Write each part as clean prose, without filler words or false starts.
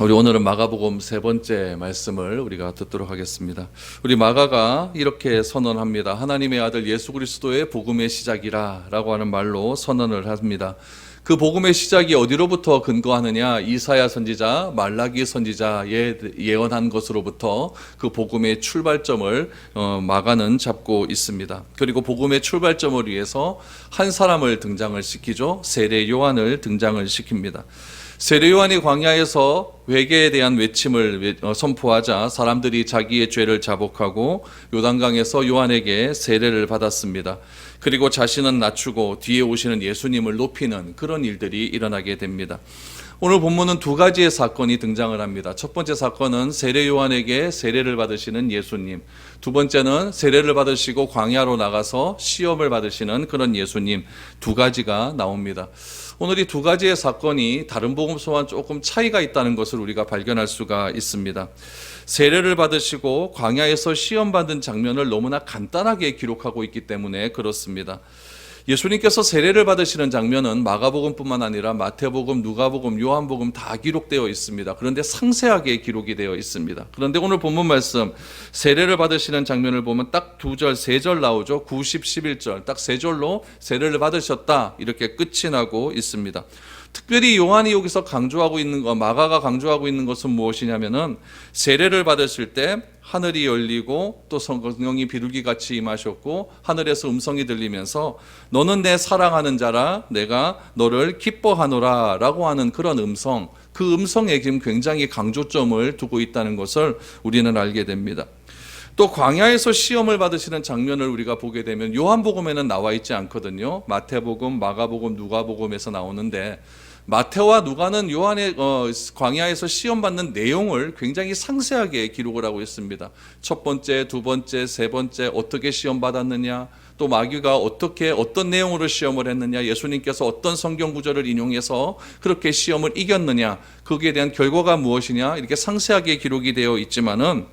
우리 오늘은 마가복음 세 번째 말씀을 우리가 듣도록 하겠습니다. 우리 마가가 이렇게 선언합니다. 하나님의 아들 예수 그리스도의 복음의 시작이라라고 하는 말로 선언을 합니다. 그 복음의 시작이 어디로부터 근거하느냐? 이사야 선지자, 말라기 선지자에 예언한 것으로부터 그 복음의 출발점을 마가는 잡고 있습니다. 그리고 복음의 출발점을 위해서 한 사람을 등장을 시키죠. 세례 요한을 등장을 시킵니다. 세례 요한이 광야에서 회개에 대한 외침을 선포하자 사람들이 자기의 죄를 자복하고 요단강에서 요한에게 세례를 받았습니다. 그리고 자신은 낮추고 뒤에 오시는 예수님을 높이는 그런 일들이 일어나게 됩니다. 오늘 본문은 두 가지의 사건이 등장을 합니다. 첫 번째 사건은 세례 요한에게 세례를 받으시는 예수님, 두 번째는 세례를 받으시고 광야로 나가서 시험을 받으시는 그런 예수님, 두 가지가 나옵니다. 오늘 이 두 가지의 사건이 다른 복음서와는 조금 차이가 있다는 것을 우리가 발견할 수가 있습니다. 세례를 받으시고 광야에서 시험 받은 장면을 너무나 간단하게 기록하고 있기 때문에 그렇습니다. 예수님께서 세례를 받으시는 장면은 마가복음뿐만 아니라 마태복음, 누가복음, 요한복음 다 기록되어 있습니다. 그런데 상세하게 기록이 되어 있습니다. 그런데 오늘 본문 말씀 세례를 받으시는 장면을 보면 딱 2절, 3절 나오죠. 9, 10, 11절 딱 3절로 세례를 받으셨다 이렇게 끝이 나고 있습니다. 특별히 요한이 여기서 강조하고 있는 것, 마가가 강조하고 있는 것은 무엇이냐면은 세례를 받으실 때 하늘이 열리고 또 성령이 비둘기같이 임하셨고 하늘에서 음성이 들리면서 너는 내 사랑하는 자라 내가 너를 기뻐하노라 라고 하는 그런 음성, 그 음성에 지금 굉장히 강조점을 두고 있다는 것을 우리는 알게 됩니다. 또 광야에서 시험을 받으시는 장면을 우리가 보게 되면 요한복음에는 나와 있지 않거든요. 마태복음, 마가복음, 누가복음에서 나오는데 마태와 누가는 요한의 광야에서 시험 받는 내용을 굉장히 상세하게 기록을 하고 있습니다. 첫 번째, 두 번째, 세 번째 어떻게 시험 받았느냐, 또 마귀가 어떻게 어떤 내용으로 시험을 했느냐, 예수님께서 어떤 성경 구절을 인용해서 그렇게 시험을 이겼느냐, 거기에 대한 결과가 무엇이냐 이렇게 상세하게 기록이 되어 있지만은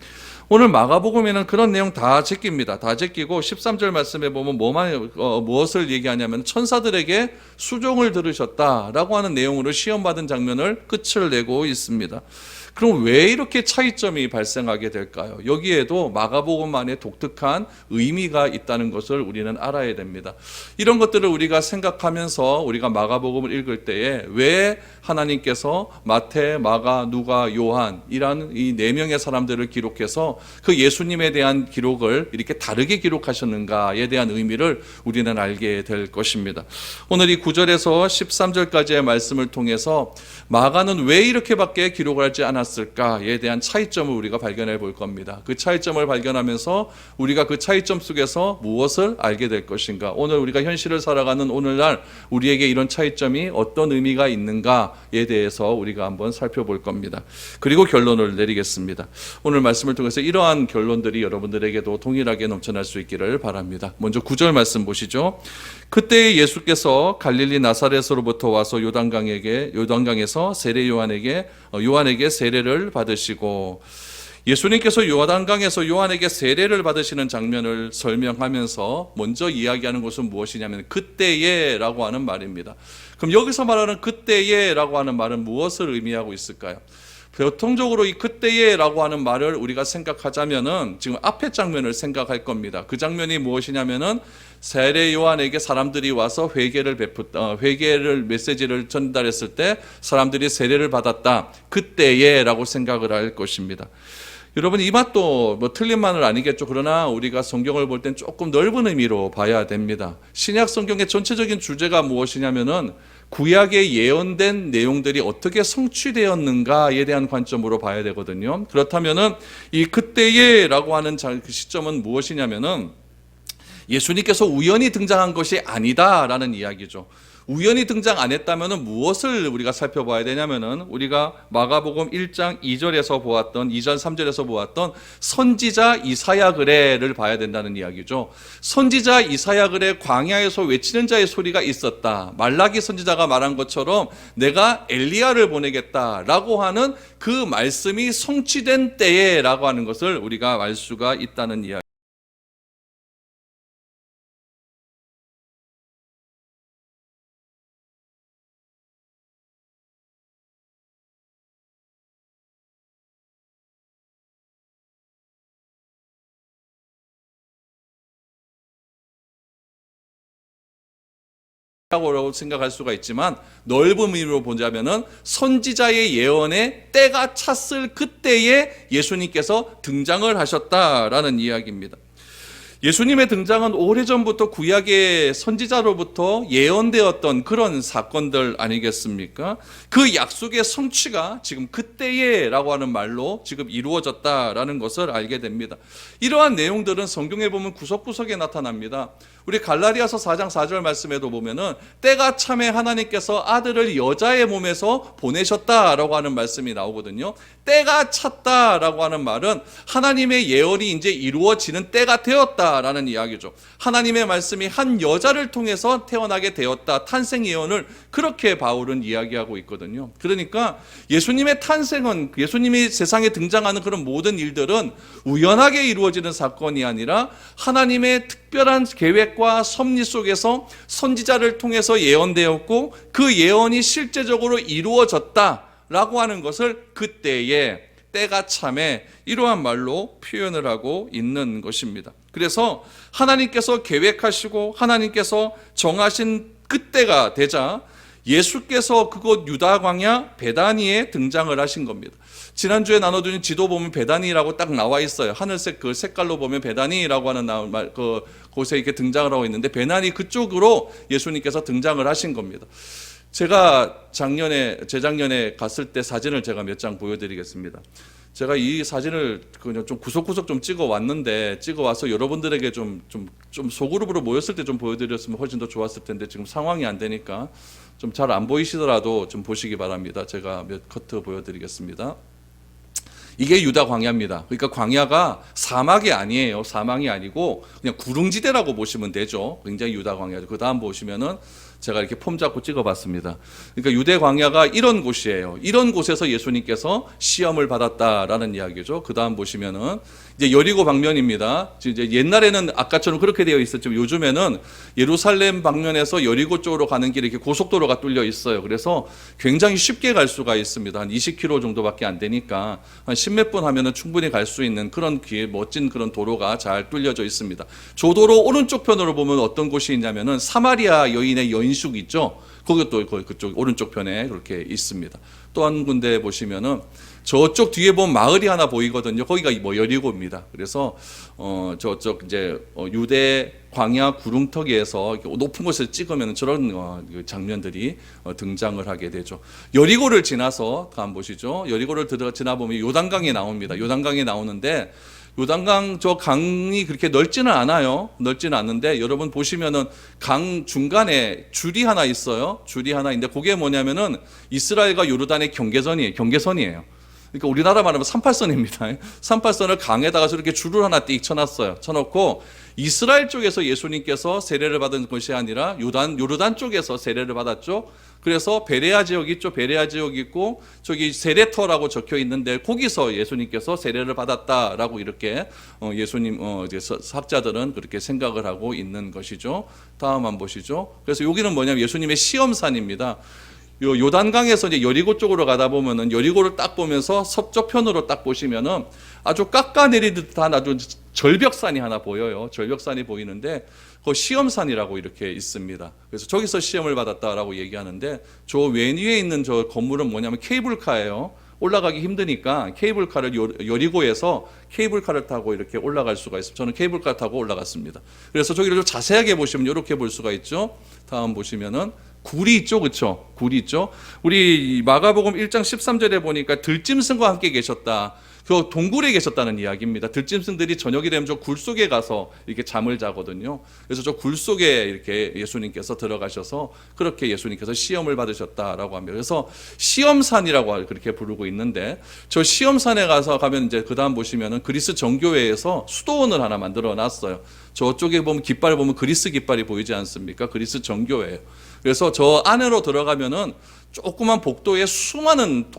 오늘 마가복음에는 그런 내용 다 제낍니다. 다 제끼고 13절 말씀에 보면 무엇을 얘기하냐면 천사들에게 수종을 들으셨다라고 하는 내용으로 시험받은 장면을 끝을 내고 있습니다. 그럼 왜 이렇게 차이점이 발생하게 될까요? 여기에도 마가복음만의 독특한 의미가 있다는 것을 우리는 알아야 됩니다. 이런 것들을 우리가 생각하면서 우리가 마가복음을 읽을 때에 왜 하나님께서 마태, 마가, 누가, 요한이라는 이 네 명의 사람들을 기록해서 그 예수님에 대한 기록을 이렇게 다르게 기록하셨는가에 대한 의미를 우리는 알게 될 것입니다. 오늘 이 9절에서 13절까지의 말씀을 통해서 마가는 왜 이렇게밖에 기록을 하지 않았을까에 대한 차이점을 우리가 발견해 볼 겁니다. 그 차이점을 발견하면서 우리가 그 차이점 속에서 무엇을 알게 될 것인가, 오늘 우리가 현실을 살아가는 오늘날 우리에게 이런 차이점이 어떤 의미가 있는가에 대해서 우리가 한번 살펴볼 겁니다. 그리고 결론을 내리겠습니다. 오늘 말씀을 통해서 이러한 결론들이 여러분들에게도 동일하게 넘쳐날 수 있기를 바랍니다. 먼저 9절 말씀 보시죠. 그때 예수께서 갈릴리 나사렛으로부터 와서 요단강에서 세례 요한에게 세례를 받으시고, 예수님께서 요단강에서 요한에게 세례를 받으시는 장면을 설명하면서 먼저 이야기하는 것은 무엇이냐면 그때에 라고 하는 말입니다. 그럼 여기서 말하는 그때에 라고 하는 말은 무엇을 의미하고 있을까요? 보통적으로 이 그때에 라고 하는 말을 우리가 생각하자면은 지금 앞에 장면을 생각할 겁니다. 그 장면이 무엇이냐면은 세례 요한에게 사람들이 와서 회개를 메시지를 전달했을 때 사람들이 세례를 받았다. 그때에 라고 생각을 할 것입니다. 여러분 이 맛도 틀린 말은 아니겠죠. 그러나 우리가 성경을 볼 땐 조금 넓은 의미로 봐야 됩니다. 신약 성경의 전체적인 주제가 무엇이냐면은 구약에 예언된 내용들이 어떻게 성취되었는가에 대한 관점으로 봐야 되거든요. 그렇다면은 이 그때에라고 하는 그 시점은 무엇이냐면은 예수님께서 우연히 등장한 것이 아니다라는 이야기죠. 우연히 등장 안 했다면 무엇을 우리가 살펴봐야 되냐면은 우리가 마가복음 1장 2절에서 보았던 2절 3절에서 보았던 선지자 이사야 글에를 봐야 된다는 이야기죠. 선지자 이사야 글에 광야에서 외치는 자의 소리가 있었다. 말라기 선지자가 말한 것처럼 내가 엘리야를 보내겠다라고 하는 그 말씀이 성취된 때에라고 하는 것을 우리가 알 수가 있다는 이야기. 라고 생각할 수가 있지만 넓은 의미로 보자면은 선지자의 예언에 때가 찼을 그때에 예수님께서 등장을 하셨다라는 이야기입니다. 예수님의 등장은 오래전부터 구약의 선지자로부터 예언되었던 그런 사건들 아니겠습니까? 그 약속의 성취가 지금 그때에라고 하는 말로 지금 이루어졌다라는 것을 알게 됩니다. 이러한 내용들은 성경에 보면 구석구석에 나타납니다. 우리 갈라디아서 4장 4절 말씀에도 보면은 때가 참에 하나님께서 아들을 여자의 몸에서 보내셨다라고 하는 말씀이 나오거든요. 때가 찼다라고 하는 말은 하나님의 예언이 이제 이루어지는 때가 되었다라는 이야기죠. 하나님의 말씀이 한 여자를 통해서 태어나게 되었다. 탄생 예언을 그렇게 바울은 이야기하고 있거든요. 그러니까 예수님의 탄생은, 예수님이 세상에 등장하는 그런 모든 일들은 우연하게 이루어지는 사건이 아니라 하나님의 특별한 계획과 섭리 속에서 선지자를 통해서 예언되었고 그 예언이 실제적으로 이루어졌다라고 하는 것을 그때에 때가 참에 이러한 말로 표현을 하고 있는 것입니다. 그래서 하나님께서 계획하시고 하나님께서 정하신 그때가 되자 예수께서 그곳 유다 광야 베다니에 등장을 하신 겁니다. 지난주에 나눠드린 지도 보면 베다니라고 딱 나와 있어요. 하늘색 그 색깔로 보면 베다니라고 하는 그 곳에 이렇게 등장을 하고 있는데 베다니 그쪽으로 예수님께서 등장을 하신 겁니다. 제가 재작년에 갔을 때 사진을 제가 몇 장 보여드리겠습니다. 제가 이 사진을 그냥 좀 구석구석 좀 찍어 왔는데 찍어 와서 여러분들에게 좀 소그룹으로 모였을 때 좀 보여드렸으면 훨씬 더 좋았을 텐데 지금 상황이 안 되니까 좀 잘 안 보이시더라도 좀 보시기 바랍니다. 제가 몇 커트 보여드리겠습니다. 이게 유다 광야입니다. 그러니까 광야가 사막이 아니에요. 사막이 아니고 그냥 구릉지대라고 보시면 되죠. 굉장히 유다 광야죠. 그 다음 보시면은 제가 이렇게 폼 잡고 찍어봤습니다. 그러니까 유대 광야가 이런 곳이에요. 이런 곳에서 예수님께서 시험을 받았다라는 이야기죠. 그 다음 보시면은 이제 여리고 방면입니다. 이제 옛날에는 아까처럼 그렇게 되어 있었지만 요즘에는 예루살렘 방면에서 여리고 쪽으로 가는 길에 이렇게 고속도로가 뚫려 있어요. 그래서 굉장히 쉽게 갈 수가 있습니다. 한 20km 정도밖에 안 되니까 한 10몇 분 하면은 충분히 갈 수 있는 그런 길, 멋진 그런 도로가 잘 뚫려져 있습니다. 조도로 오른쪽 편으로 보면 어떤 곳이 있냐면은 사마리아 여인의 연숙 있죠. 그것도 그쪽 오른쪽 편에 그렇게 있습니다. 또 한 군데 보시면은 저쪽 뒤에 보면 마을이 하나 보이거든요. 거기가 뭐 여리고입니다. 그래서 저쪽 이제 유대 광야 구릉터기에서 높은 곳에서 찍으면 저런 장면들이 등장을 하게 되죠. 여리고를 지나서 한번 보시죠. 여리고를 지나 보면 요단강이 나옵니다. 요단강이 나오는데 요단강 저 강이 그렇게 넓지는 않아요. 넓지는 않는데 여러분 보시면은 강 중간에 줄이 하나 있어요. 줄이 하나 있는데 그게 뭐냐면은 이스라엘과 요르단의 경계선이에요. 그러니까 우리나라 말하면 38선입니다. 38선을 강에다가 저렇게 줄을 하나 띡 쳐놨어요. 쳐놓고 이스라엘 쪽에서 예수님께서 세례를 받은 것이 아니라 요르단 쪽에서 세례를 받았죠. 그래서 베레아 지역이 있죠. 베레아 지역이 있고 저기 세례터라고 적혀 있는데 거기서 예수님께서 세례를 받았다라고 이렇게 예수님 학자들은 그렇게 생각을 하고 있는 것이죠. 다음 한번 보시죠. 그래서 여기는 뭐냐면 예수님의 시험산입니다. 요단강에서 이제 여리고 쪽으로 가다 보면은 여리고를 딱 보면서 서쪽 편으로 딱 보시면은 아주 깎아내린 듯한 아주 절벽산이 하나 보여요. 절벽산이 보이는데 그 시험산이라고 이렇게 있습니다. 그래서 저기서 시험을 받았다라고 얘기하는데 저 왼 위에 있는 저 건물은 뭐냐면 케이블카예요. 올라가기 힘드니까 케이블카를 여리고에서 케이블카를 타고 이렇게 올라갈 수가 있습니다. 저는 케이블카 타고 올라갔습니다. 그래서 저기를 좀 자세하게 보시면 이렇게 볼 수가 있죠. 다음 보시면은 굴이 있죠, 그렇죠? 굴이 있죠. 우리 마가복음 1장 13절에 보니까 들짐승과 함께 계셨다. 그 동굴에 계셨다는 이야기입니다. 들짐승들이 저녁이 되면 저 굴 속에 가서 이렇게 잠을 자거든요. 그래서 저 굴 속에 이렇게 예수님께서 들어가셔서 그렇게 예수님께서 시험을 받으셨다라고 합니다. 그래서 시험산이라고 그렇게 부르고 있는데 저 시험산에 가면 이제 그 다음 보시면은 그리스 정교회에서 수도원을 하나 만들어 놨어요. 저쪽에 보면 깃발 보면 그리스 깃발이 보이지 않습니까? 그리스 정교회예요. 그래서 저 안으로 들어가면은 조그만 복도에 수많은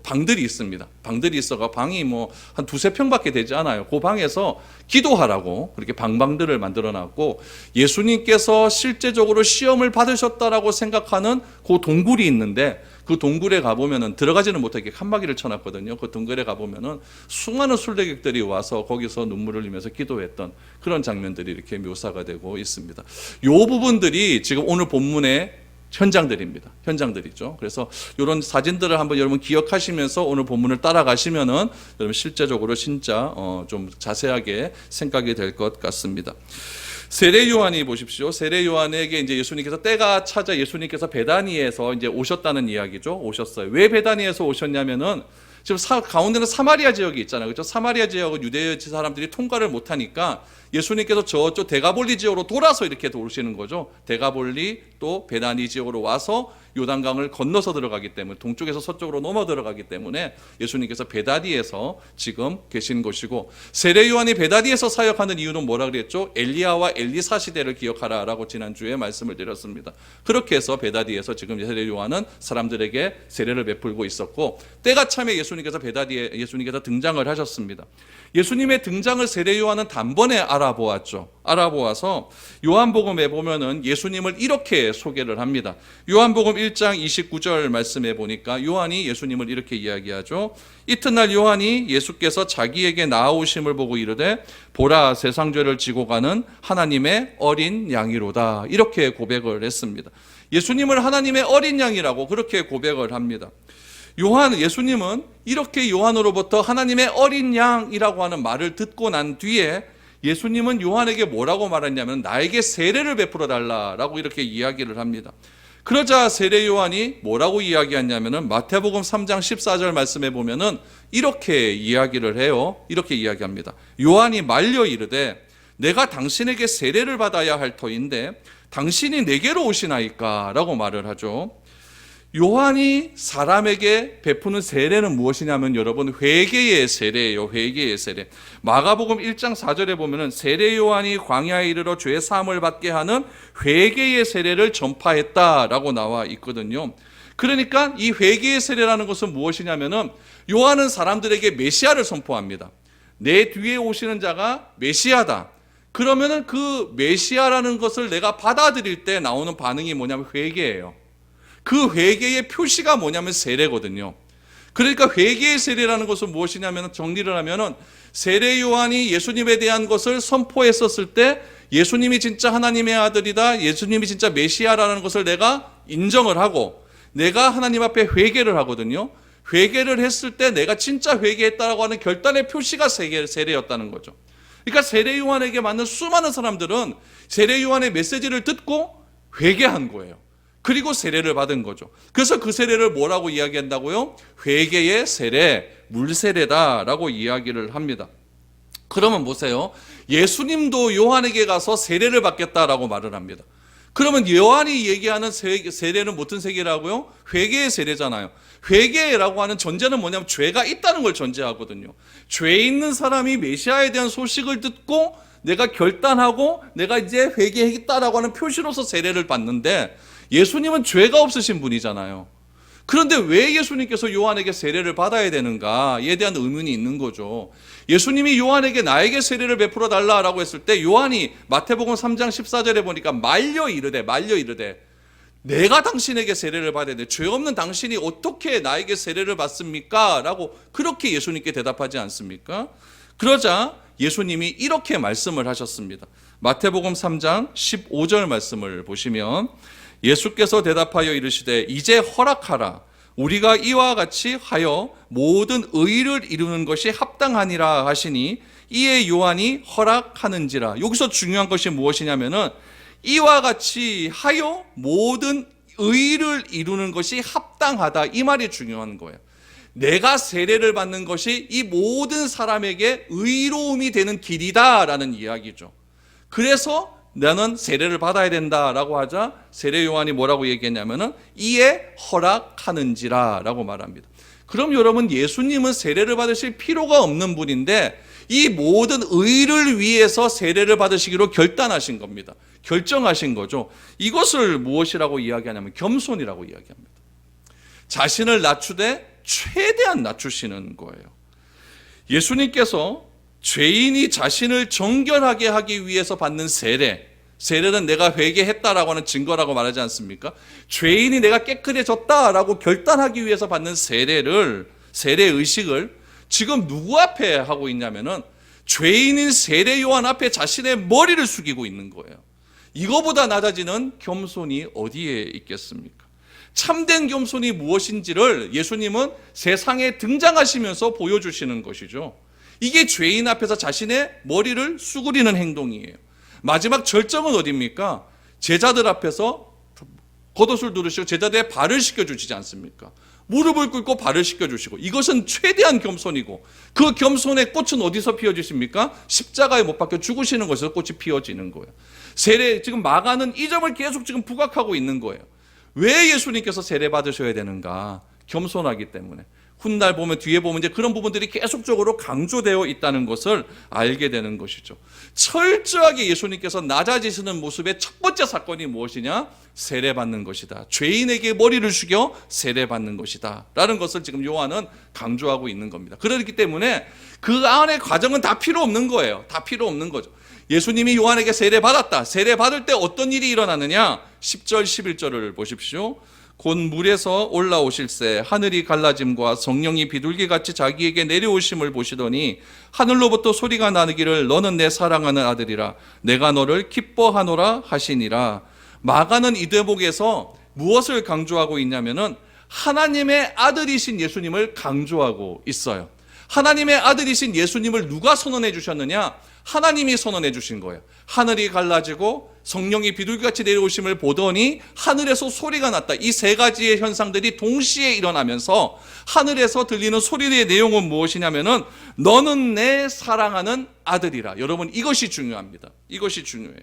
방들이 있습니다. 방들이 있어가 방이 뭐 한 두세 평밖에 되지 않아요. 그 방에서 기도하라고 그렇게 방들을 만들어 놨고, 예수님께서 실제적으로 시험을 받으셨다라고 생각하는 그 동굴이 있는데, 그 동굴에 가보면은 들어가지는 못하게 칸막이를 쳐놨거든요. 그 동굴에 가보면은 수많은 순례객들이 와서 거기서 눈물을 흘리면서 기도했던 그런 장면들이 이렇게 묘사가 되고 있습니다. 요 부분들이 지금 오늘 본문의 현장들입니다. 현장들이죠. 그래서 이런 사진들을 한번 여러분 기억하시면서 오늘 본문을 따라가시면은 여러분 실제적으로 진짜 좀 자세하게 생각이 될 것 같습니다. 세례 요한이 보십시오. 세례 요한에게 이제 예수님께서 때가 찾아 예수님께서 베다니에서 이제 오셨다는 이야기죠. 오셨어요. 왜 베다니에서 오셨냐면은 지금 가운데는 사마리아 지역이 있잖아요. 그렇죠? 사마리아 지역은 유대 사람들이 통과를 못 하니까 예수님께서 저쪽 데가볼리 지역으로 돌아서 이렇게 오시는 거죠. 데가볼리 또 베다니 지역으로 와서 요단강을 건너서 들어가기 때문에, 동쪽에서 서쪽으로 넘어 들어가기 때문에 예수님께서 베다니에서 지금 계신 것이고, 세례 요한이 베다니에서 사역하는 이유는 뭐라 그랬죠? 엘리야와 엘리사 시대를 기억하라라고 지난주에 말씀을 드렸습니다. 그렇게 해서 베다니에서 지금 세례 요한은 사람들에게 세례를 베풀고 있었고, 때가 참에 예수님께서 베다니에 예수님께서 등장을 하셨습니다. 예수님의 등장을 세례 요한은 단번에 알아보았죠. 알아보아서 요한복음에 보면은 예수님을 이렇게 소개를 합니다. 요한복음 1장 29절 말씀에 보니까 요한이 예수님을 이렇게 이야기하죠. 이튿날 요한이 예수께서 자기에게 나아오심을 보고 이르되 보라, 세상 죄를 지고 가는 하나님의 어린 양이로다, 이렇게 고백을 했습니다. 예수님을 하나님의 어린 양이라고 그렇게 고백을 합니다. 예수님은 이렇게 요한으로부터 하나님의 어린 양이라고 하는 말을 듣고 난 뒤에 예수님은 요한에게 뭐라고 말했냐면 나에게 세례를 베풀어 달라라고 이렇게 이야기를 합니다. 그러자 세례 요한이 뭐라고 이야기했냐면은 마태복음 3장 14절 말씀에 보면은 이렇게 이야기를 해요. 이렇게 이야기합니다. 요한이 말려 이르되 내가 당신에게 세례를 받아야 할 터인데 당신이 내게로 오시나이까 라고 말을 하죠. 요한이 사람에게 베푸는 세례는 무엇이냐면 여러분, 회개의 세례예요. 회개의 세례. 마가복음 1장 4절에 보면은 세례 요한이 광야에 이르러 죄 사함을 받게 하는 회개의 세례를 전파했다라고 나와 있거든요. 그러니까 이 회개의 세례라는 것은 무엇이냐면은 요한은 사람들에게 메시아를 선포합니다. 내 뒤에 오시는 자가 메시아다. 그러면은 그 메시아라는 것을 내가 받아들일 때 나오는 반응이 뭐냐면 회개예요. 그 회개의 표시가 뭐냐면 세례거든요. 그러니까 회개의 세례라는 것은 무엇이냐면, 정리를 하면은 세례 요한이 예수님에 대한 것을 선포했었을 때 예수님이 진짜 하나님의 아들이다, 예수님이 진짜 메시아라는 것을 내가 인정을 하고 내가 하나님 앞에 회개를 하거든요. 회개를 했을 때 내가 진짜 회개했다라고 하는 결단의 표시가 세례였다는 거죠. 그러니까 세례 요한에게 맞는 수많은 사람들은 세례 요한의 메시지를 듣고 회개한 거예요. 그리고 세례를 받은 거죠. 그래서 그 세례를 뭐라고 이야기한다고요? 회개의 세례, 물세례다라고 이야기를 합니다. 그러면 보세요. 예수님도 요한에게 가서 세례를 받겠다라고 말을 합니다. 그러면 요한이 얘기하는 세례는 무슨 세례라고요? 회개의 세례잖아요. 회개라고 하는 전제는 뭐냐면 죄가 있다는 걸 전제하거든요. 죄 있는 사람이 메시아에 대한 소식을 듣고 내가 결단하고 내가 이제 회개했다라고 하는 표시로서 세례를 받는데, 예수님은 죄가 없으신 분이잖아요. 그런데 왜 예수님께서 요한에게 세례를 받아야 되는가에 대한 의문이 있는 거죠. 예수님이 요한에게 나에게 세례를 베풀어 달라라고 했을 때 요한이 마태복음 3장 14절에 보니까 말려 이르되 내가 당신에게 세례를 받아야 돼. 죄 없는 당신이 어떻게 나에게 세례를 받습니까? 라고 그렇게 예수님께 대답하지 않습니까? 그러자 예수님이 이렇게 말씀을 하셨습니다. 마태복음 3장 15절 말씀을 보시면 예수께서 대답하여 이르시되 이제 허락하라. 우리가 이와 같이 하여 모든 의를 이루는 것이 합당하니라 하시니 이에 요한이 허락하는지라. 여기서 중요한 것이 무엇이냐면은 이와 같이 하여 모든 의를 이루는 것이 합당하다, 이 말이 중요한 거예요. 내가 세례를 받는 것이 이 모든 사람에게 의로움이 되는 길이다라는 이야기죠. 그래서 나는 세례를 받아야 된다라고 하자 세례 요한이 뭐라고 얘기했냐면은 이에 허락하는지라 라고 말합니다. 그럼 여러분, 예수님은 세례를 받으실 필요가 없는 분인데 이 모든 의를 위해서 세례를 받으시기로 결단하신 겁니다. 결정하신 거죠. 이것을 무엇이라고 이야기하냐면 겸손이라고 이야기합니다. 자신을 낮추되 최대한 낮추시는 거예요. 예수님께서 죄인이 자신을 정결하게 하기 위해서 받는 세례는 내가 회개했다라고 하는 증거라고 말하지 않습니까? 죄인이 내가 깨끗해졌다라고 결단하기 위해서 받는 세례의식을 지금 누구 앞에 하고 있냐면은 죄인인 세례 요한 앞에 자신의 머리를 숙이고 있는 거예요. 이거보다 낮아지는 겸손이 어디에 있겠습니까? 참된 겸손이 무엇인지를 예수님은 세상에 등장하시면서 보여주시는 것이죠. 이게 죄인 앞에서 자신의 머리를 수그리는 행동이에요. 마지막 절정은 어디입니까? 제자들 앞에서 겉옷을 두르시고 제자들의 발을 씻겨주시지 않습니까? 무릎을 꿇고 발을 씻겨주시고, 이것은 최대한 겸손이고, 그 겸손의 꽃은 어디서 피어지십니까? 십자가에 못 박혀 죽으시는 것에서 꽃이 피어지는 거예요. 지금 마가는 이 점을 계속 지금 부각하고 있는 거예요. 왜 예수님께서 세례 받으셔야 되는가? 겸손하기 때문에. 훗날 보면, 뒤에 보면 이제 그런 부분들이 계속적으로 강조되어 있다는 것을 알게 되는 것이죠. 철저하게 예수님께서 낮아지시는 모습의 첫 번째 사건이 무엇이냐? 세례받는 것이다. 죄인에게 머리를 숙여 세례받는 것이다 라는 것을 지금 요한은 강조하고 있는 겁니다. 그렇기 때문에 그 안의 과정은 다 필요 없는 거예요. 다 필요 없는 거죠. 예수님이 요한에게 세례받았다. 세례받을 때 어떤 일이 일어나느냐? 10절 11절을 보십시오. 곧 물에서 올라오실새 하늘이 갈라짐과 성령이 비둘기같이 자기에게 내려오심을 보시더니 하늘로부터 소리가 나기를 너는 내 사랑하는 아들이라 내가 너를 기뻐하노라 하시니라. 마가는 이 대목에서 무엇을 강조하고 있냐면은 하나님의 아들이신 예수님을 강조하고 있어요. 하나님의 아들이신 예수님을 누가 선언해 주셨느냐? 하나님이 선언해 주신 거예요. 하늘이 갈라지고 성령이 비둘기같이 내려오심을 보더니 하늘에서 소리가 났다. 이 세 가지의 현상들이 동시에 일어나면서 하늘에서 들리는 소리의 내용은 무엇이냐면은 너는 내 사랑하는 아들이라. 여러분, 이것이 중요합니다. 이것이 중요해요.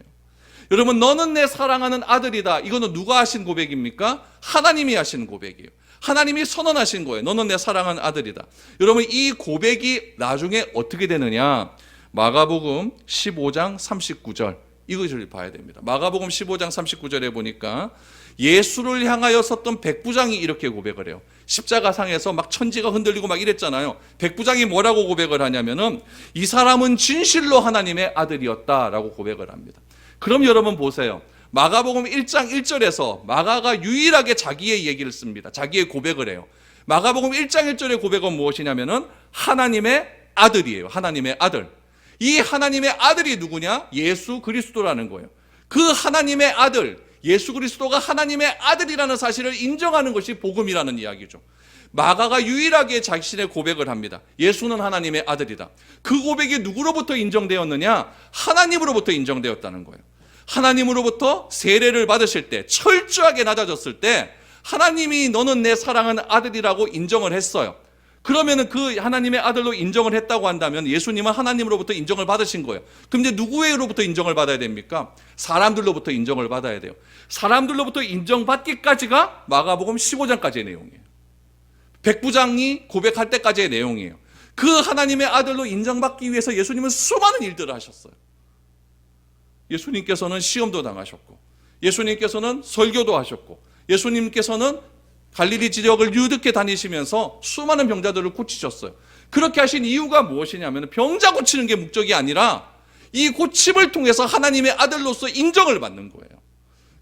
여러분, 너는 내 사랑하는 아들이다. 이거는 누가 하신 고백입니까? 하나님이 하신 고백이에요. 하나님이 선언하신 거예요. 너는 내 사랑하는 아들이다. 여러분, 이 고백이 나중에 어떻게 되느냐? 마가복음 15장 39절 이것을 봐야 됩니다. 마가복음 15장 39절에 보니까 예수를 향하여 섰던 백부장이 이렇게 고백을 해요. 십자가상에서 막 천지가 흔들리고 막 이랬잖아요. 백부장이 뭐라고 고백을 하냐면은 이 사람은 진실로 하나님의 아들이었다라고 고백을 합니다. 그럼 여러분 보세요. 마가복음 1장 1절에서 마가가 유일하게 자기의 얘기를 씁니다. 자기의 고백을 해요. 마가복음 1장 1절의 고백은 무엇이냐면은 하나님의 아들이에요. 하나님의 아들. 이 하나님의 아들이 누구냐? 예수 그리스도라는 거예요. 그 하나님의 아들, 예수 그리스도가 하나님의 아들이라는 사실을 인정하는 것이 복음이라는 이야기죠. 마가가 유일하게 자신의 고백을 합니다. 예수는 하나님의 아들이다. 그 고백이 누구로부터 인정되었느냐? 하나님으로부터 인정되었다는 거예요. 하나님으로부터 세례를 받으실 때, 철저하게 낮아졌을 때 하나님이 너는 내 사랑하는 아들이라고 인정을 했어요. 그러면은 그 하나님의 아들로 인정을 했다고 한다면 예수님은 하나님으로부터 인정을 받으신 거예요. 그럼 이제 누구로부터 인정을 받아야 됩니까? 사람들로부터 인정을 받아야 돼요. 사람들로부터 인정받기까지가 마가복음 15장까지의 내용이에요. 백부장이 고백할 때까지의 내용이에요. 그 하나님의 아들로 인정받기 위해서 예수님은 수많은 일들을 하셨어요. 예수님께서는 시험도 당하셨고, 예수님께서는 설교도 하셨고, 예수님께서는 갈릴리 지역을 유득해 다니시면서 수많은 병자들을 고치셨어요. 그렇게 하신 이유가 무엇이냐면 병자 고치는 게 목적이 아니라 이 고침을 통해서 하나님의 아들로서 인정을 받는 거예요.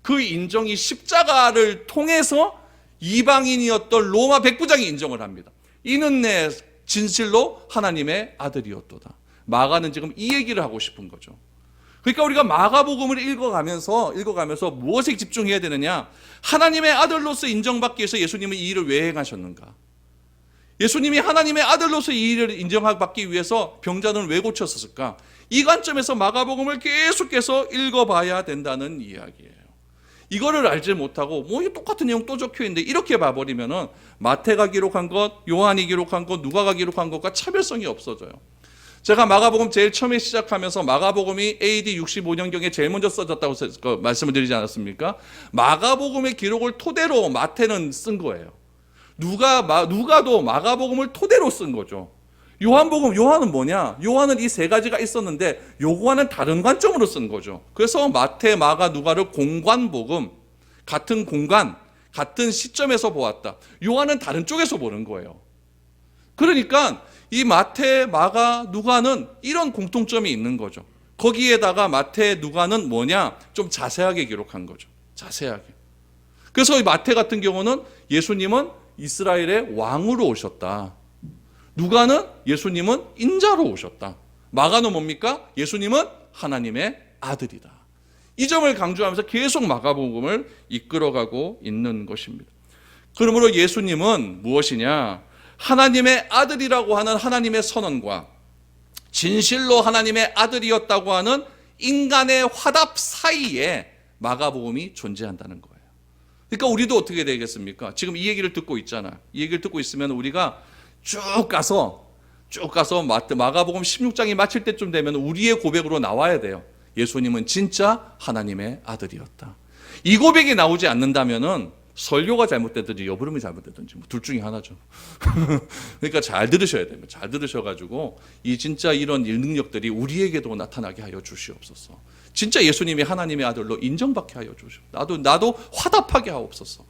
그 인정이 십자가를 통해서 이방인이었던 로마 백부장이 인정을 합니다. 이는 내 진실로 하나님의 아들이었도다. 마가는 지금 이 얘기를 하고 싶은 거죠. 그러니까 우리가 마가복음을 읽어가면서 무엇에 집중해야 되느냐? 하나님의 아들로서 인정받기 위해서 예수님은 이 일을 왜 행하셨는가? 예수님이 하나님의 아들로서 이 일을 인정받기 위해서 병자는 왜 고쳤을까? 이 관점에서 마가복음을 계속해서 읽어봐야 된다는 이야기예요. 이거를 알지 못하고 똑같은 내용 또 적혀있는데 이렇게 봐버리면은 마태가 기록한 것, 요한이 기록한 것, 누가가 기록한 것과 차별성이 없어져요. 제가 마가복음 제일 처음에 시작하면서 마가복음이 AD 65년경에 제일 먼저 써졌다고 말씀을 드리지 않았습니까? 마가복음의 기록을 토대로 마태는 쓴 거예요. 누가도 마가복음을 토대로 쓴 거죠. 요한은 뭐냐? 요한은 이 세 가지가 있었는데 요거와는 다른 관점으로 쓴 거죠. 그래서 마태, 마가, 누가를 공관복음, 같은 공간, 같은 시점에서 보았다. 요한은 다른 쪽에서 보는 거예요. 그러니까 이 마태, 마가, 누가는 이런 공통점이 있는 거죠. 거기에다가 마태, 누가는 뭐냐? 좀 자세하게 기록한 거죠. 자세하게. 그래서 이 마태 같은 경우는 예수님은 이스라엘의 왕으로 오셨다. 누가는 예수님은 인자로 오셨다. 마가는 뭡니까? 예수님은 하나님의 아들이다. 이 점을 강조하면서 계속 마가복음을 이끌어가고 있는 것입니다. 그러므로 예수님은 무엇이냐? 하나님의 아들이라고 하는 하나님의 선언과 진실로 하나님의 아들이었다고 하는 인간의 화답 사이에 마가복음이 존재한다는 거예요. 그러니까 우리도 어떻게 되겠습니까? 지금 이 얘기를 듣고 있잖아요. 이 얘기를 듣고 있으면 우리가 쭉 가서 마가복음 16장이 마칠 때쯤 되면 우리의 고백으로 나와야 돼요. 예수님은 진짜 하나님의 아들이었다. 이 고백이 나오지 않는다면은 설교가 잘못됐든지 여부름이 잘못됐든지 둘 중에 하나죠. 그러니까 잘 들으셔야 됩니다. 잘 들으셔가지고 이 진짜 이런 능력들이 우리에게도 나타나게 하여 주시옵소서. 진짜 예수님이 하나님의 아들로 인정받게 하여 주시옵소서. 나도 화답하게 하옵소서.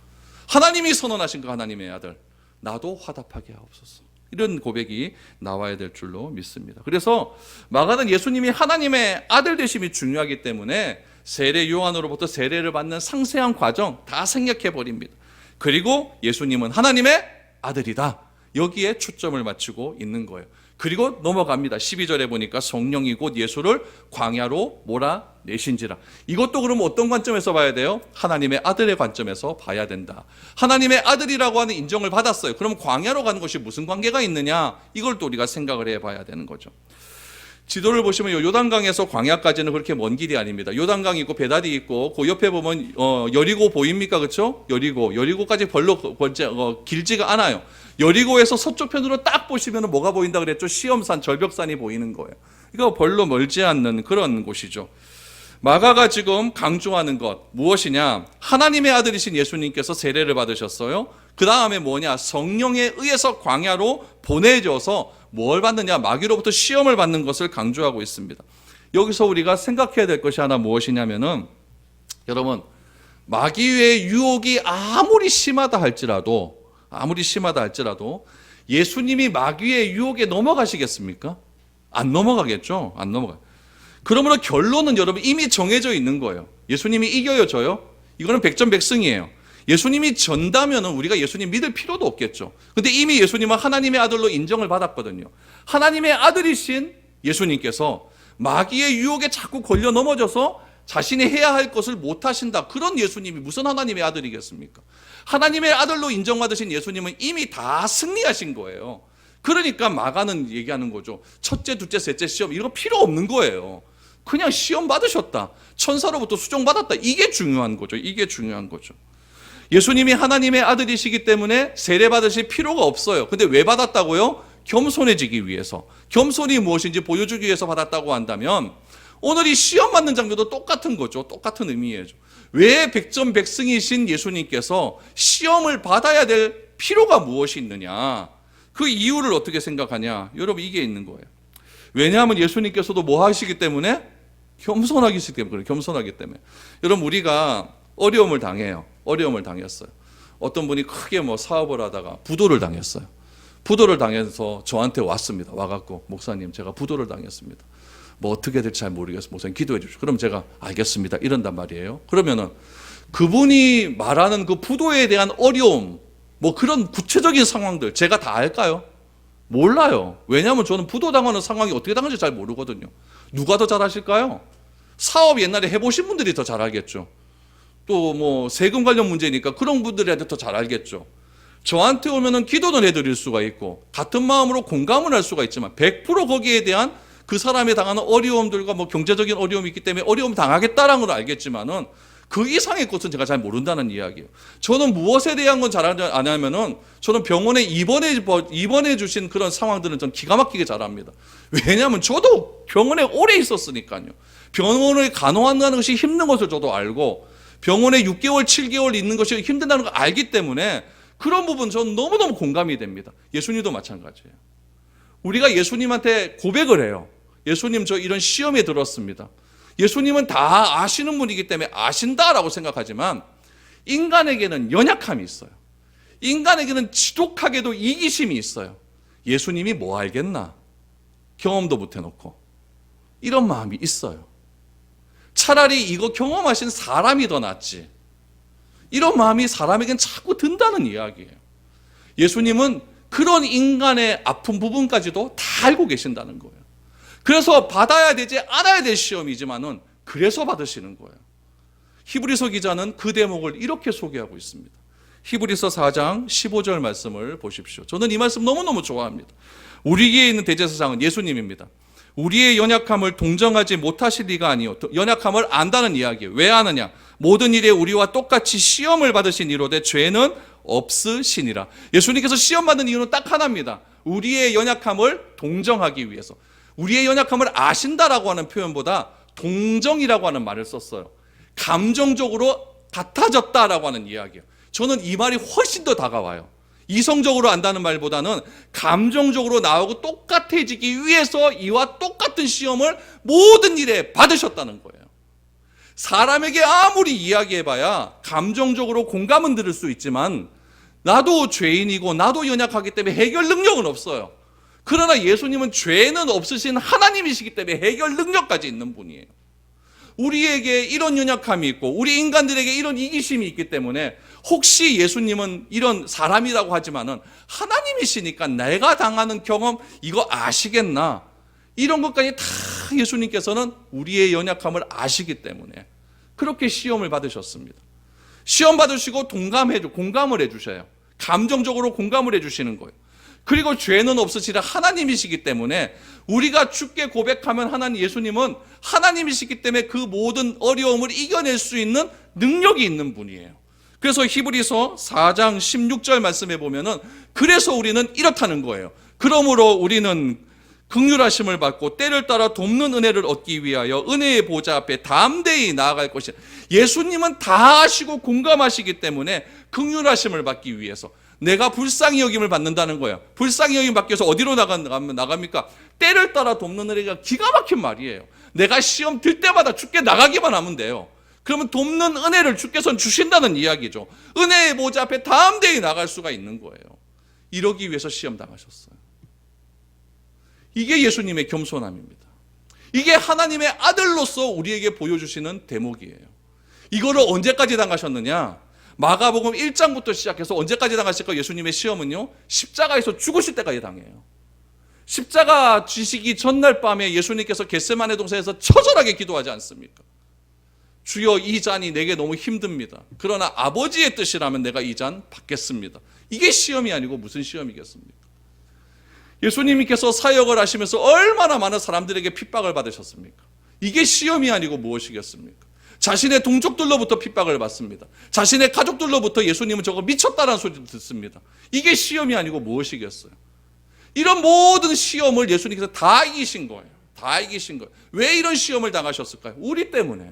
하나님이 선언하신 그 하나님의 아들, 나도 화답하게 하옵소서. 이런 고백이 나와야 될 줄로 믿습니다. 그래서 마가는 예수님이 하나님의 아들 되심이 중요하기 때문에 세례 요한으로부터 세례를 받는 상세한 과정 다 생략해 버립니다. 그리고 예수님은 하나님의 아들이다. 여기에 초점을 맞추고 있는 거예요. 그리고 넘어갑니다. 12절에 보니까 성령이 곧 예수를 광야로 몰아내신지라. 이것도 그러면 어떤 관점에서 봐야 돼요? 하나님의 아들의 관점에서 봐야 된다. 하나님의 아들이라고 하는 인정을 받았어요. 그럼 광야로 가는 것이 무슨 관계가 있느냐? 이걸 또 우리가 생각을 해봐야 되는 거죠. 지도를 보시면 요단강에서 광야까지는 그렇게 먼 길이 아닙니다. 요단강이 있고 베다디 있고 그 옆에 보면 여리고 보입니까? 그렇죠? 여리고까지 별로 길지가 않아요. 여리고에서 서쪽편으로 딱 보시면 뭐가 보인다 그랬죠? 시험산, 절벽산이 보이는 거예요. 이거 별로 멀지 않는 그런 곳이죠. 마가가 지금 강조하는 것 무엇이냐? 하나님의 아들이신 예수님께서 세례를 받으셨어요. 그 다음에 뭐냐? 성령에 의해서 광야로 보내져서 뭘 받느냐? 마귀로부터 시험을 받는 것을 강조하고 있습니다. 여기서 우리가 생각해야 될 것이 하나 무엇이냐면은 여러분, 마귀의 유혹이 아무리 심하다 할지라도 예수님이 마귀의 유혹에 넘어가시겠습니까? 안 넘어가겠죠? 안 넘어가요. 그러므로 결론은 여러분 이미 정해져 있는 거예요. 예수님이 이겨요, 져요? 이거는 백전백승이에요. 예수님이 전다면은 우리가 예수님 믿을 필요도 없겠죠. 근데 이미 예수님은 하나님의 아들로 인정을 받았거든요. 하나님의 아들이신 예수님께서 마귀의 유혹에 자꾸 걸려 넘어져서 자신이 해야 할 것을 못 하신다. 그런 예수님이 무슨 하나님의 아들이겠습니까? 하나님의 아들로 인정받으신 예수님은 이미 다 승리하신 거예요. 그러니까 마가는 얘기하는 거죠. 첫째, 둘째, 셋째 시험 이거 필요 없는 거예요. 그냥 시험 받으셨다. 천사로부터 수종 받았다. 이게 중요한 거죠. 이게 중요한 거죠. 예수님이 하나님의 아들이시기 때문에 세례 받으실 필요가 없어요. 근데 왜 받았다고요? 겸손해지기 위해서. 겸손이 무엇인지 보여주기 위해서 받았다고 한다면 오늘 이 시험 받는 장면도 똑같은 거죠. 똑같은 의미예요. 왜 백전백승이신 예수님께서 시험을 받아야 될 필요가 무엇이 있느냐? 그 이유를 어떻게 생각하냐? 여러분 이게 있는 거예요. 왜냐하면 예수님께서도 뭐 하시기 때문에? 겸손하기 때문에 그래요. 겸손하기 때문에. 여러분 우리가 어려움을 당해요. 어려움을 당했어요. 어떤 분이 크게 사업을 하다가 부도를 당했어요. 부도를 당해서 저한테 왔습니다. 와갖고 목사님 제가 부도를 당했습니다. 어떻게 될지 잘 모르겠어요. 목사님 기도해 주십시오. 그럼 제가 알겠습니다. 이런단 말이에요. 그러면은 그분이 말하는 그 부도에 대한 어려움, 그런 구체적인 상황들 제가 다 알까요? 몰라요. 왜냐하면 저는 부도 당하는 상황이 어떻게 당하는지 잘 모르거든요. 누가 더 잘 아실까요? 사업 옛날에 해보신 분들이 더 잘 알겠죠. 또 세금 관련 문제니까 그런 분들한테 더 잘 알겠죠. 저한테 오면은 기도는 해드릴 수가 있고 같은 마음으로 공감을 할 수가 있지만 100% 거기에 대한 그 사람이 당하는 어려움들과 경제적인 어려움이 있기 때문에 어려움 당하겠다라는 걸 알겠지만은 그 이상의 것은 제가 잘 모른다는 이야기예요. 저는 무엇에 대한 건 잘 아냐면은 저는 병원에 입원해 주신 그런 상황들은 전 기가 막히게 잘 압니다. 왜냐하면 저도 병원에 오래 있었으니까요. 병원을 간호한다는 것이 힘든 것을 저도 알고 병원에 6개월, 7개월 있는 것이 힘든다는 걸 알기 때문에 그런 부분 저는 너무너무 공감이 됩니다. 예수님도 마찬가지예요. 우리가 예수님한테 고백을 해요. 예수님 저 이런 시험에 들었습니다. 예수님은 다 아시는 분이기 때문에 아신다라고 생각하지만 인간에게는 연약함이 있어요. 인간에게는 지독하게도 이기심이 있어요. 예수님이 뭐 알겠나? 경험도 못 해놓고. 이런 마음이 있어요. 차라리 이거 경험하신 사람이 더 낫지. 이런 마음이 사람에겐 자꾸 든다는 이야기예요. 예수님은 그런 인간의 아픈 부분까지도 다 알고 계신다는 거예요. 그래서 받아야 되지 않아야 될 시험이지만은 그래서 받으시는 거예요. 히브리서 기자는 그 대목을 이렇게 소개하고 있습니다. 히브리서 4장 15절 말씀을 보십시오. 저는 이 말씀 너무너무 좋아합니다. 우리에게 있는 대제사장은 예수님입니다. 우리의 연약함을 동정하지 못하실 리가 아니요. 연약함을 안다는 이야기예요. 왜 아느냐? 모든 일에 우리와 똑같이 시험을 받으신 이로되 죄는 없으시니라. 예수님께서 시험 받는 이유는 딱 하나입니다. 우리의 연약함을 동정하기 위해서. 우리의 연약함을 아신다라고 하는 표현보다 동정이라고 하는 말을 썼어요. 감정적으로 같아졌다라고 하는 이야기예요. 저는 이 말이 훨씬 더 다가와요. 이성적으로 안다는 말보다는 감정적으로 나하고 똑같아지기 위해서 이와 똑같은 시험을 모든 일에 받으셨다는 거예요. 사람에게 아무리 이야기해봐야 감정적으로 공감은 들을 수 있지만 나도 죄인이고 나도 연약하기 때문에 해결 능력은 없어요. 그러나 예수님은 죄는 없으신 하나님이시기 때문에 해결 능력까지 있는 분이에요. 우리에게 이런 연약함이 있고 우리 인간들에게 이런 이기심이 있기 때문에 혹시 예수님은 이런 사람이라고 하지만은 하나님이시니까 내가 당하는 경험 이거 아시겠나? 이런 것까지 다 예수님께서는 우리의 연약함을 아시기 때문에 그렇게 시험을 받으셨습니다. 시험 받으시고 공감을 해주셔요. 감정적으로 공감을 해주시는 거예요. 그리고 죄는 없으시라 하나님이시기 때문에 우리가 주께 고백하면 하나님 예수님은 하나님이시기 때문에 그 모든 어려움을 이겨낼 수 있는 능력이 있는 분이에요. 그래서 히브리서 4장 16절 말씀에 보면은 그래서 우리는 이렇다는 거예요. 그러므로 우리는 긍휼하심을 받고 때를 따라 돕는 은혜를 얻기 위하여 은혜의 보좌 앞에 담대히 나아갈 것이야. 예수님은 다 아시고 공감하시기 때문에 긍휼하심을 받기 위해서 내가 불쌍히 여김을 받는다는 거예요. 불쌍히 여김 받기 위해서 어디로 나갑니까? 때를 따라 돕는 은혜가 기가 막힌 말이에요. 내가 시험 들 때마다 주께 나가기만 하면 돼요. 그러면 돕는 은혜를 주께서는 주신다는 이야기죠. 은혜의 보좌 앞에 담대히 나갈 수가 있는 거예요. 이러기 위해서 시험 당하셨어요. 이게 예수님의 겸손함입니다. 이게 하나님의 아들로서 우리에게 보여주시는 대목이에요. 이거를 언제까지 당하셨느냐? 마가복음 1장부터 시작해서 언제까지 당하실까? 예수님의 시험은요, 십자가에서 죽으실 때까지 당해요. 십자가 지시기 전날 밤에 예수님께서 겟세마네 동산에서 처절하게 기도하지 않습니까? 주여 이 잔이 내게 너무 힘듭니다. 그러나 아버지의 뜻이라면 내가 이 잔 받겠습니다. 이게 시험이 아니고 무슨 시험이겠습니까? 예수님께서 사역을 하시면서 얼마나 많은 사람들에게 핍박을 받으셨습니까? 이게 시험이 아니고 무엇이겠습니까? 자신의 동족들로부터 핍박을 받습니다. 자신의 가족들로부터 예수님은 저거 미쳤다라는 소리를 듣습니다. 이게 시험이 아니고 무엇이겠어요? 이런 모든 시험을 예수님께서 다 이기신 거예요. 다 이기신 거예요. 왜 이런 시험을 당하셨을까요? 우리 때문에.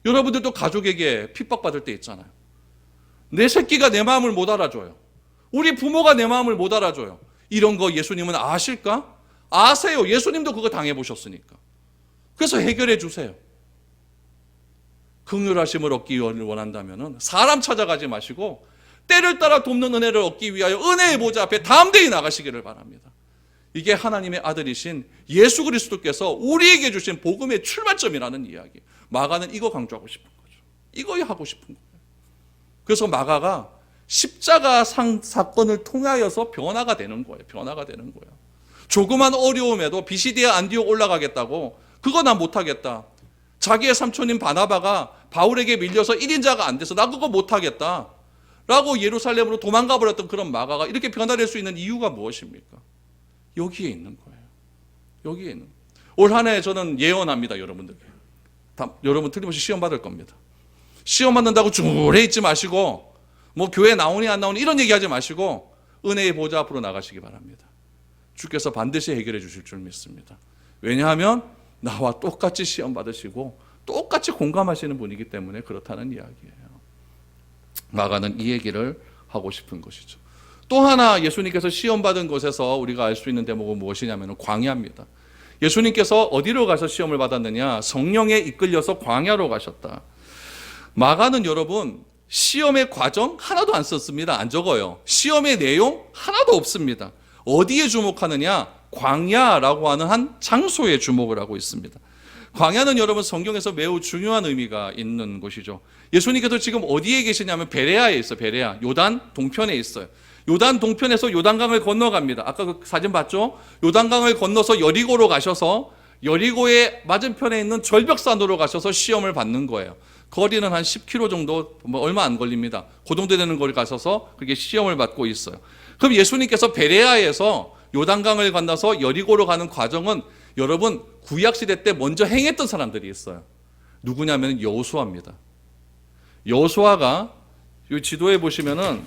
여러분들도 가족에게 핍박받을 때 있잖아요. 내 새끼가 내 마음을 못 알아줘요. 우리 부모가 내 마음을 못 알아줘요. 이런 거 예수님은 아실까? 아세요. 예수님도 그거 당해보셨으니까. 그래서 해결해 주세요. 긍휼하심을 얻기를 원한다면 사람 찾아가지 마시고 때를 따라 돕는 은혜를 얻기 위하여 은혜의 보좌 앞에 담대히 나가시기를 바랍니다. 이게 하나님의 아들이신 예수 그리스도께서 우리에게 주신 복음의 출발점이라는 이야기. 마가는 이거 강조하고 싶은 거죠. 이거 하고 싶은 거예요. 그래서 마가가 십자가 사건을 통하여서 변화가 되는 거예요. 변화가 되는 거예요. 조그만 어려움에도 비시디아 안디옥 올라가겠다고 그거 나 못하겠다. 자기의 삼촌인 바나바가 바울에게 밀려서 1인자가 안 돼서 나 그거 못하겠다 라고 예루살렘으로 도망가 버렸던 그런 마가가 이렇게 변화될 수 있는 이유가 무엇입니까? 여기에 있는 거예요. 여기에 있는 거예요. 올 한 해 저는 예언합니다. 여러분들께. 여러분 틀림없이 시험 받을 겁니다. 시험 받는다고 쭈그레 있지 마시고 뭐 교회 나오니 안 나오니 이런 얘기하지 마시고 은혜의 보좌 앞으로 나가시기 바랍니다. 주께서 반드시 해결해 주실 줄 믿습니다. 왜냐하면 나와 똑같이 시험 받으시고 똑같이 공감하시는 분이기 때문에 그렇다는 이야기예요. 마가는 이 얘기를 하고 싶은 것이죠. 또 하나 예수님께서 시험 받은 곳에서 우리가 알 수 있는 대목은 무엇이냐면 광야입니다. 예수님께서 어디로 가서 시험을 받았느냐? 성령에 이끌려서 광야로 가셨다. 마가는 여러분 시험의 과정 하나도 안 썼습니다. 안 적어요. 시험의 내용 하나도 없습니다. 어디에 주목하느냐? 광야라고 하는 한 장소에 주목을 하고 있습니다. 광야는 여러분 성경에서 매우 중요한 의미가 있는 곳이죠. 예수님께서 지금 어디에 계시냐면 베레아에 있어요. 베레아. 요단 동편에 있어요. 요단 동편에서 요단강을 건너갑니다. 아까 그 사진 봤죠? 요단강을 건너서 여리고로 가셔서 여리고의 맞은편에 있는 절벽산으로 가셔서 시험을 받는 거예요. 거리는 한 10km 정도, 얼마 안 걸립니다. 그 정도 되는 거리 가셔서 그렇게 시험을 받고 있어요. 그럼 예수님께서 베레아에서 요단강을 건너서 여리고로 가는 과정은 여러분 구약시대 때 먼저 행했던 사람들이 있어요. 누구냐면 여호수아입니다. 여호수아가 이 지도에 보시면은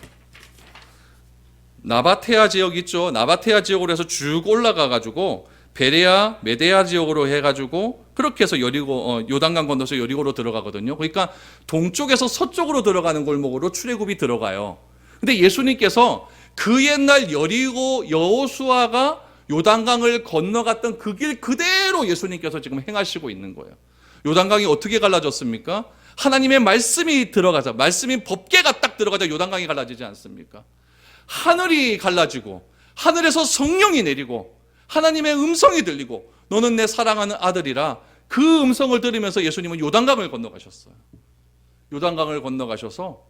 나바테아 지역 있죠. 나바테아 지역으로 해서 쭉 올라가 가지고 베레아, 메데아 지역으로 해가지고 그렇게 해서 여리고 요단강 건너서 여리고로 들어가거든요. 그러니까 동쪽에서 서쪽으로 들어가는 골목으로 출애굽이 들어가요. 근데 예수님께서 그 옛날 여리고 여호수아가 요단강을 건너갔던 그 길 그대로 예수님께서 지금 행하시고 있는 거예요. 요단강이 어떻게 갈라졌습니까? 하나님의 말씀이 들어가자, 말씀인 법궤가 딱 들어가자 요단강이 갈라지지 않습니까? 하늘이 갈라지고 하늘에서 성령이 내리고 하나님의 음성이 들리고 너는 내 사랑하는 아들이라 그 음성을 들으면서 예수님은 요단강을 건너가셨어요. 요단강을 건너가셔서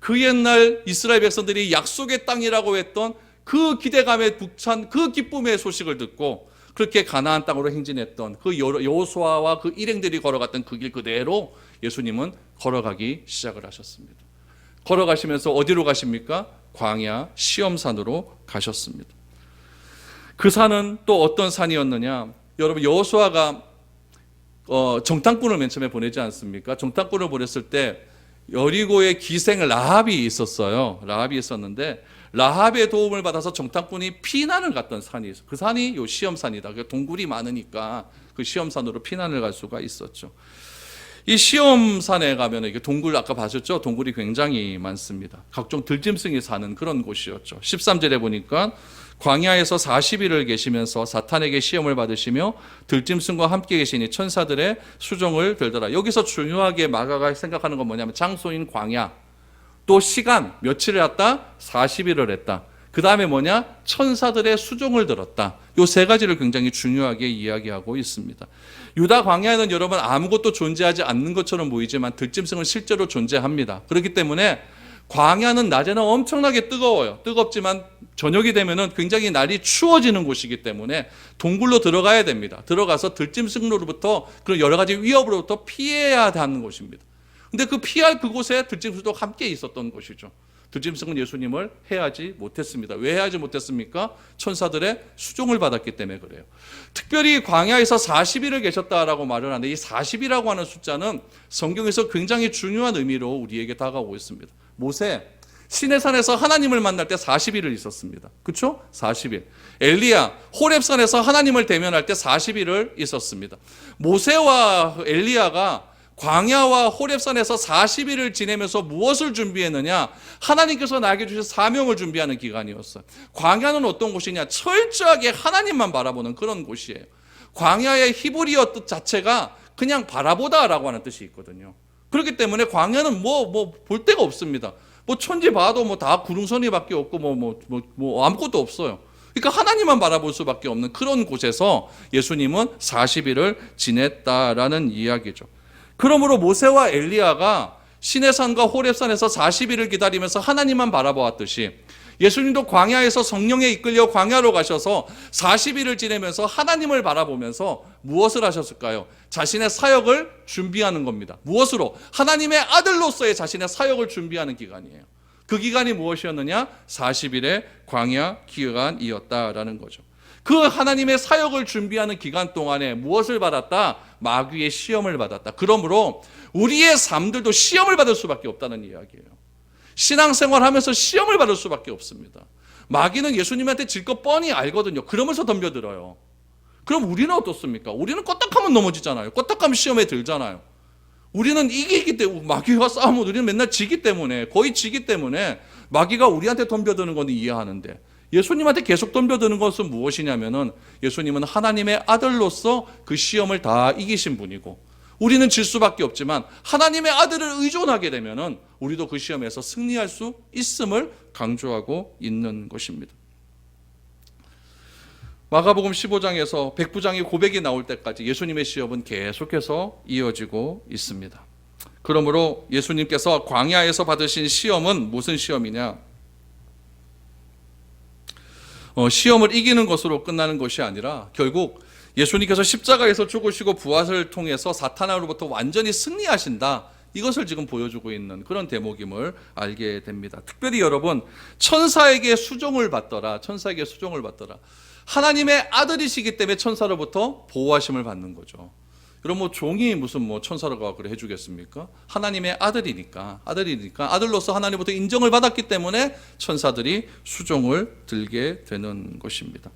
그 옛날 이스라엘 백성들이 약속의 땅이라고 했던 그 기대감에 북찬 그 기쁨의 소식을 듣고 그렇게 가나안 땅으로 행진했던 그 여호수아와 그 일행들이 걸어갔던 그 길 그대로 예수님은 걸어가기 시작을 하셨습니다. 걸어가시면서 어디로 가십니까? 광야 시험산으로 가셨습니다. 그 산은 또 어떤 산이었느냐? 여러분 여호수아가 정탐꾼을 맨 처음에 보내지 않습니까? 정탐꾼을 보냈을 때 여리고의 기생 라합이 있었어요. 라합이 있었는데 라합의 도움을 받아서 정탐꾼이 피난을 갔던 산이 있어요. 그 산이 요 시험산이다. 동굴이 많으니까 그 시험산으로 피난을 갈 수가 있었죠. 이 시험산에 가면 이게 동굴 아까 보셨죠? 동굴이 굉장히 많습니다. 각종 들짐승이 사는 그런 곳이었죠. 13절에 보니까 광야에서 40일을 계시면서 사탄에게 시험을 받으시며 들짐승과 함께 계시니 천사들의 수종을 들더라. 여기서 중요하게 마가가 생각하는 건 뭐냐면 장소인 광야, 또 시간 며칠을 했다? 40일을 했다. 그 다음에 뭐냐? 천사들의 수종을 들었다. 요 세 가지를 굉장히 중요하게 이야기하고 있습니다. 유다 광야에는 여러분 아무것도 존재하지 않는 것처럼 보이지만 들짐승은 실제로 존재합니다. 그렇기 때문에 광야는 낮에는 엄청나게 뜨거워요. 뜨겁지만 저녁이 되면은 굉장히 날이 추워지는 곳이기 때문에 동굴로 들어가야 됩니다. 들어가서 들짐승으로부터 그런 여러 가지 위협으로부터 피해야 하는 곳입니다. 근데 그 피할 그곳에 들짐승도 함께 있었던 곳이죠. 들짐승은 예수님을 해하지 못했습니다. 왜 해하지 못했습니까? 천사들의 수종을 받았기 때문에 그래요. 특별히 광야에서 40일을 계셨다라고 말을 하는데 이 40이라고 하는 숫자는 성경에서 굉장히 중요한 의미로 우리에게 다가오고 있습니다. 모세 시내산에서 하나님을 만날 때 40일을 있었습니다. 그렇죠? 40일. 엘리야 호렙산에서 하나님을 대면할 때 40일을 있었습니다. 모세와 엘리야가 광야와 호렙산에서 40일을 지내면서 무엇을 준비했느냐? 하나님께서 나에게 주신 사명을 준비하는 기간이었어요. 광야는 어떤 곳이냐? 철저하게 하나님만 바라보는 그런 곳이에요. 광야의 히브리어 뜻 자체가 그냥 바라보다라고 하는 뜻이 있거든요. 그렇기 때문에 광야는 볼 데가 없습니다. 천지 봐도 다 구름선이밖에 없고 아무것도 없어요. 그러니까 하나님만 바라볼 수밖에 없는 그런 곳에서 예수님은 40일을 지냈다라는 이야기죠. 그러므로 모세와 엘리야가 시내산과 호렙산에서 40일을 기다리면서 하나님만 바라보았듯이 예수님도 광야에서 성령에 이끌려 광야로 가셔서 40일을 지내면서 하나님을 바라보면서 무엇을 하셨을까요? 자신의 사역을 준비하는 겁니다. 무엇으로? 하나님의 아들로서의 자신의 사역을 준비하는 기간이에요. 그 기간이 무엇이었느냐? 40일의 광야 기간이었다라는 거죠. 그 하나님의 사역을 준비하는 기간 동안에 무엇을 받았다? 마귀의 시험을 받았다. 그러므로 우리의 삶들도 시험을 받을 수밖에 없다는 이야기예요. 신앙생활하면서 시험을 받을 수밖에 없습니다. 마귀는 예수님한테 질 거 뻔히 알거든요. 그러면서 덤벼들어요. 그럼 우리는 어떻습니까? 우리는 껐딱하면 넘어지잖아요. 껐딱하면 시험에 들잖아요. 우리는 이기기 때문에 마귀와 싸우면 우리는 맨날 지기 때문에 거의 지기 때문에 마귀가 우리한테 덤벼드는 건 이해하는데 예수님한테 계속 덤벼드는 것은 무엇이냐면은 예수님은 하나님의 아들로서 그 시험을 다 이기신 분이고 우리는 질 수밖에 없지만 하나님의 아들을 의존하게 되면은 우리도 그 시험에서 승리할 수 있음을 강조하고 있는 것입니다. 마가복음 15장에서 백부장의 고백이 나올 때까지 예수님의 시험은 계속해서 이어지고 있습니다. 그러므로 예수님께서 광야에서 받으신 시험은 무슨 시험이냐? 시험을 이기는 것으로 끝나는 것이 아니라 결국 예수님께서 십자가에서 죽으시고 부활을 통해서 사탄으로부터 완전히 승리하신다. 이것을 지금 보여주고 있는 그런 대목임을 알게 됩니다. 특별히 여러분, 천사에게 수종을 받더라. 천사에게 수종을 받더라. 하나님의 아들이시기 때문에 천사로부터 보호하심을 받는 거죠. 여러분, 종이 무슨 천사로가 그래 해주겠습니까? 하나님의 아들이니까 아들로서 하나님부터 인정을 받았기 때문에 천사들이 수종을 들게 되는 것입니다.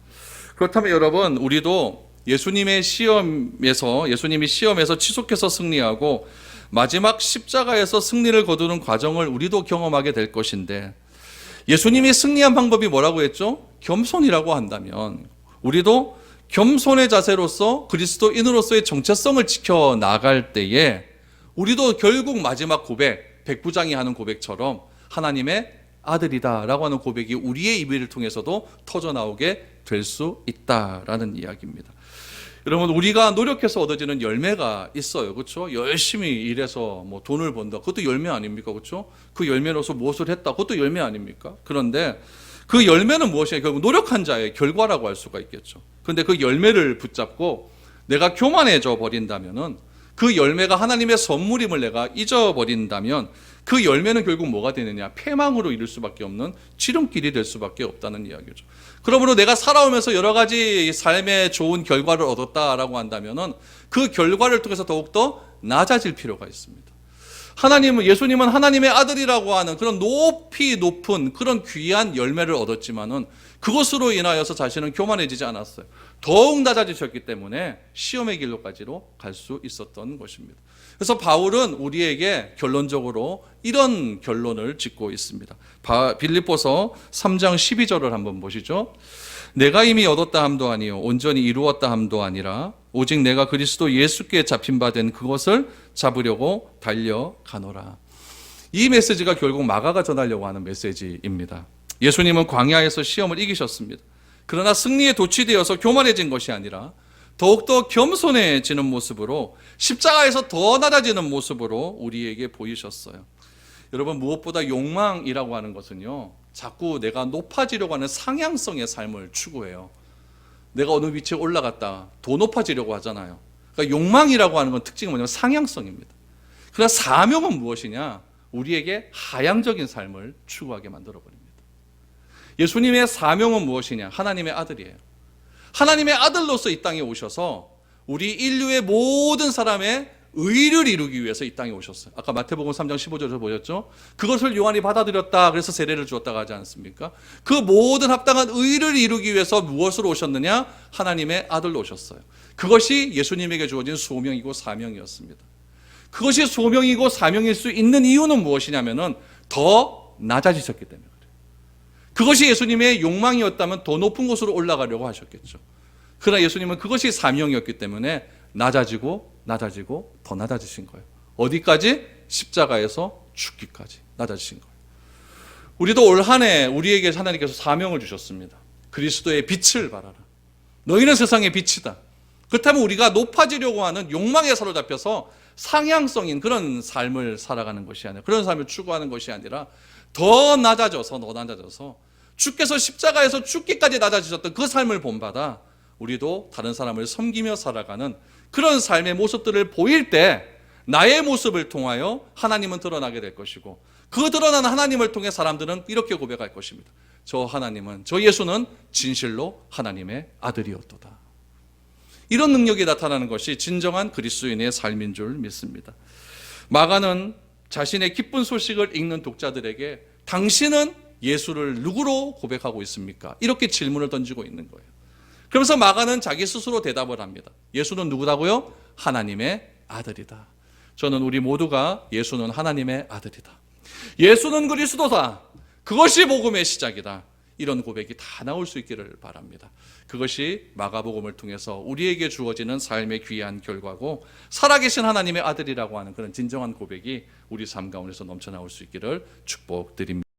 그렇다면 여러분, 우리도 예수님이 시험에서 지속해서 승리하고 마지막 십자가에서 승리를 거두는 과정을 우리도 경험하게 될 것인데, 예수님이 승리한 방법이 뭐라고 했죠? 겸손이라고 한다면 우리도 겸손의 자세로서 그리스도인으로서의 정체성을 지켜나갈 때에 우리도 결국 마지막 고백, 백부장이 하는 고백처럼 하나님의 아들이다라고 하는 고백이 우리의 입을 통해서도 터져나오게 될 수 있다라는 이야기입니다. 여러분, 우리가 노력해서 얻어지는 열매가 있어요. 그렇죠? 열심히 일해서 돈을 번다. 그것도 열매 아닙니까? 그렇죠? 그 열매로서 무엇을 했다. 그것도 열매 아닙니까? 그런데 그 열매는 무엇이냐? 결국 노력한 자의 결과라고 할 수가 있겠죠. 그런데 그 열매를 붙잡고 내가 교만해져 버린다면은, 그 열매가 하나님의 선물임을 내가 잊어버린다면 그 열매는 결국 뭐가 되느냐? 패망으로 이룰 수밖에 없는 지름길이 될 수밖에 없다는 이야기죠. 그러므로 내가 살아오면서 여러 가지 삶의 좋은 결과를 얻었다라고 한다면은 그 결과를 통해서 더욱더 낮아질 필요가 있습니다. 예수님은 하나님의 아들이라고 하는 그런 높이 높은 그런 귀한 열매를 얻었지만은 그것으로 인하여서 자신은 교만해지지 않았어요. 더욱 낮아지셨기 때문에 시험의 길로까지로 갈 수 있었던 것입니다. 그래서 바울은 우리에게 결론적으로 이런 결론을 짓고 있습니다. 빌립보서 3장 12절을 한번 보시죠. 내가 이미 얻었다 함도 아니요 온전히 이루었다 함도 아니라 오직 내가 그리스도 예수께 잡힌 바 된 그것을 잡으려고 달려가노라. 이 메시지가 결국 마가가 전하려고 하는 메시지입니다. 예수님은 광야에서 시험을 이기셨습니다. 그러나 승리에 도취되어서 교만해진 것이 아니라 더욱더 겸손해지는 모습으로, 십자가에서 더 낮아지는 모습으로 우리에게 보이셨어요. 여러분, 무엇보다 욕망이라고 하는 것은요, 자꾸 내가 높아지려고 하는 상향성의 삶을 추구해요. 내가 어느 위치에 올라갔다 더 높아지려고 하잖아요. 그러니까 욕망이라고 하는 건 특징이 뭐냐면 상향성입니다. 그러나 사명은 무엇이냐? 우리에게 하향적인 삶을 추구하게 만들어버립니다. 예수님의 사명은 무엇이냐? 하나님의 아들이에요. 하나님의 아들로서 이 땅에 오셔서 우리 인류의 모든 사람의 의를 이루기 위해서 이 땅에 오셨어요. 아까 마태복음 3장 15절에서 보셨죠? 그것을 요한이 받아들였다, 그래서 세례를 주었다고 하지 않습니까? 그 모든 합당한 의를 이루기 위해서 무엇으로 오셨느냐? 하나님의 아들로 오셨어요. 그것이 예수님에게 주어진 소명이고 사명이었습니다. 그것이 소명이고 사명일 수 있는 이유는 무엇이냐면은 더 낮아지셨기 때문에 그래요. 그것이 예수님의 욕망이었다면 더 높은 곳으로 올라가려고 하셨겠죠. 그러나 예수님은 그것이 사명이었기 때문에 낮아지고 더 낮아지신 거예요. 어디까지? 십자가에서 죽기까지 낮아지신 거예요. 우리도 올 한 해 우리에게 하나님께서 사명을 주셨습니다. 그리스도의 빛을 발하라. 너희는 세상의 빛이다. 그렇다면 우리가 높아지려고 하는 욕망에 사로잡혀서 상향성인 그런 삶을 살아가는 것이 아니라, 그런 삶을 추구하는 것이 아니라 더 낮아져서 주께서 십자가에서 죽기까지 낮아지셨던 그 삶을 본받아 우리도 다른 사람을 섬기며 살아가는 그런 삶의 모습들을 보일 때 나의 모습을 통하여 하나님은 드러나게 될 것이고, 그 드러나는 하나님을 통해 사람들은 이렇게 고백할 것입니다. 저 예수는 진실로 하나님의 아들이었도다. 이런 능력이 나타나는 것이 진정한 그리스도인의 삶인 줄 믿습니다. 마가는 자신의 기쁜 소식을 읽는 독자들에게 당신은 예수를 누구로 고백하고 있습니까? 이렇게 질문을 던지고 있는 거예요. 그러면서 마가는 자기 스스로 대답을 합니다. 예수는 누구다고요? 하나님의 아들이다. 저는 우리 모두가 예수는 하나님의 아들이다. 예수는 그리스도다. 그것이 복음의 시작이다. 이런 고백이 다 나올 수 있기를 바랍니다. 그것이 마가복음을 통해서 우리에게 주어지는 삶의 귀한 결과고 살아계신 하나님의 아들이라고 하는 그런 진정한 고백이 우리 삶 가운데서 넘쳐나올 수 있기를 축복드립니다.